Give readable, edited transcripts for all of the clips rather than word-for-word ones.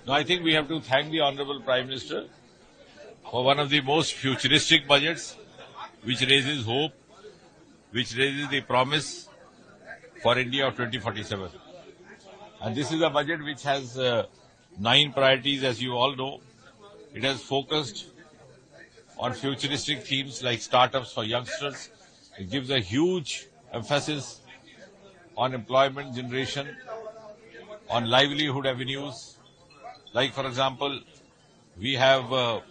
No, I think we have to thank the Honorable Prime Minister for one of the most futuristic budgets, which raises hope, which raises the promise for India of 2047. And this is a budget which has 9 priorities, as you all know. It has focused on futuristic themes like startups for youngsters. It gives a huge emphasis on employment generation, on livelihood avenues. Like, for example, we have a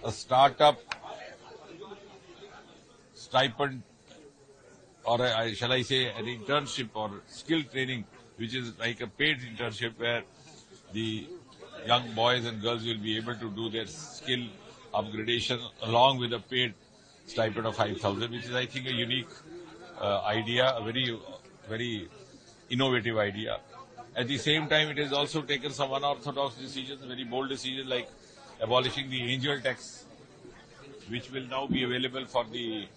startup stipend, or shall I say an internship or skill training, which is like a paid internship where the young boys and girls will be able to do their skill upgradation along with a paid stipend of 5,000, which is, I think, a unique idea, a very innovative idea. At the same time, it has also taken some unorthodox decisions, very bold decisions like abolishing the angel tax, which will now be available for the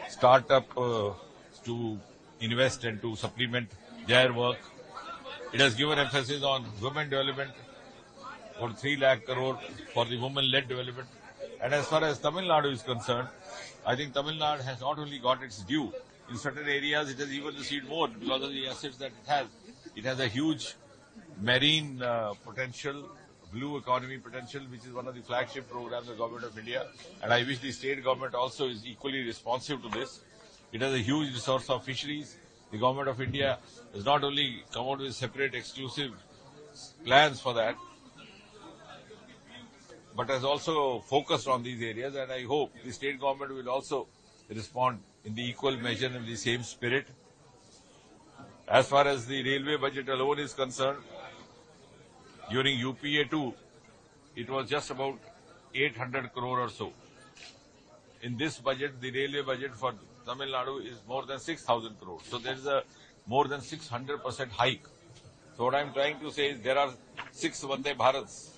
startup to invest and to supplement their work. It has given emphasis on women development for 3 lakh crore for the women-led development. And as far as Tamil Nadu is concerned, I think Tamil Nadu has not only got its due, in certain areas it has even received more because of the assets that it has. It has a huge marine potential, blue economy potential, which is one of the flagship programs of the Government of India. And I wish the state government also is equally responsive to this. It has a huge resource of fisheries. The Government of India has not only come out with separate exclusive plans for that, but has also focused on these areas, and I hope the state government will also respond in the equal measure and the same spirit. As far as the railway budget alone is concerned, during UPA 2, it was just about 800 crore or so. In this budget, the railway budget for Tamil Nadu is more than 6,000 crore. So there is a more than 600% hike. So what I am trying to say is there are 6 Vande Bharats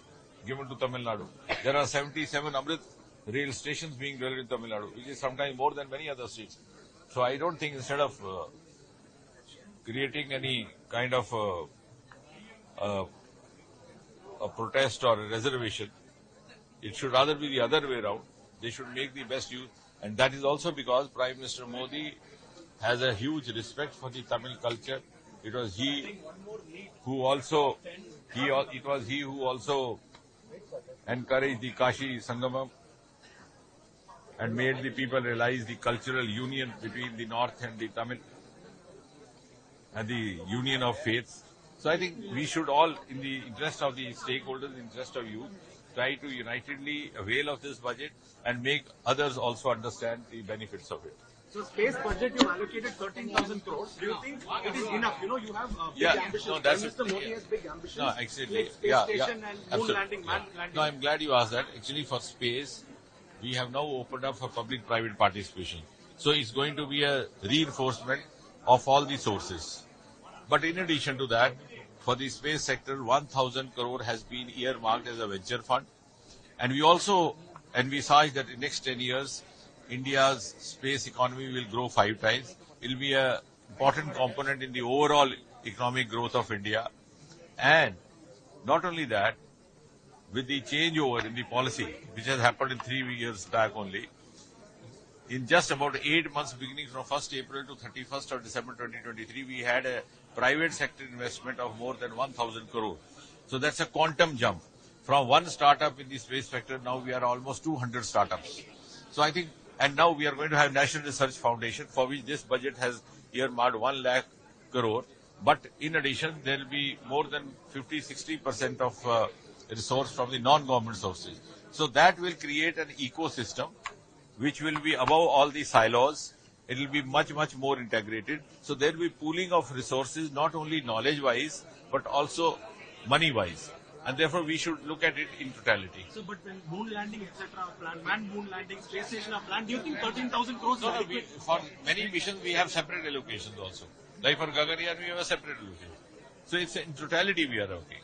given to Tamil Nadu. There are 77 Amrit rail stations being developed in Tamil Nadu, which is sometimes more than many other states. So I don't think instead of creating any kind of a protest or a reservation, it should rather be the other way around. They should make the best use, and that is also because Prime Minister Modi has a huge respect for the Tamil culture. It was he who also encouraged the Kashi Sangamam and made the people realize the cultural union between the North and the Tamil and the union of faiths. So I think we should all, in the interest of the stakeholders, in the interest of youth, try to unitedly avail of this budget and make others also understand the benefits of it. So space budget, you allocated 13,000 crores. Do you think it is enough? You know, you have big ambitions. No, that's Mr. Modi has big ambitions. No, actually, like space station and moon landing, man landing. No, I'm glad you asked that. Actually, for space, we have now opened up for public-private participation. So it's going to be a reinforcement of all the sources. But in addition to that, for the space sector, 1,000 crore has been earmarked as a venture fund. And we also envisage that in the next 10 years, India's space economy will grow 5 times. It will be an important component in the overall economic growth of India. And not only that, with the changeover in the policy, which has happened in 3 years back only, in just about 8 months beginning from 1st April to 31st of December 2023, we had a private sector investment of more than 1,000 crore. So that's a quantum jump. From one startup in the space sector, now we are almost 200 startups. So I think, and now we are going to have National Research Foundation, for which this budget has earmarked 1 lakh crore. But in addition, there will be more than 50-60% of resource from the non-government sources. So that will create an ecosystem which will be above all the silos. It will be much more integrated. So there will be pooling of resources, not only knowledge-wise, but also money-wise. And therefore, we should look at it in totality. So, but when moon landing, etc., planned, manned moon landing, space station are planned, do you think 13,000 crores? No, for many missions, we have separate allocations also. Like for Gaganyaan, we have a separate allocation. So it's in totality we are okay.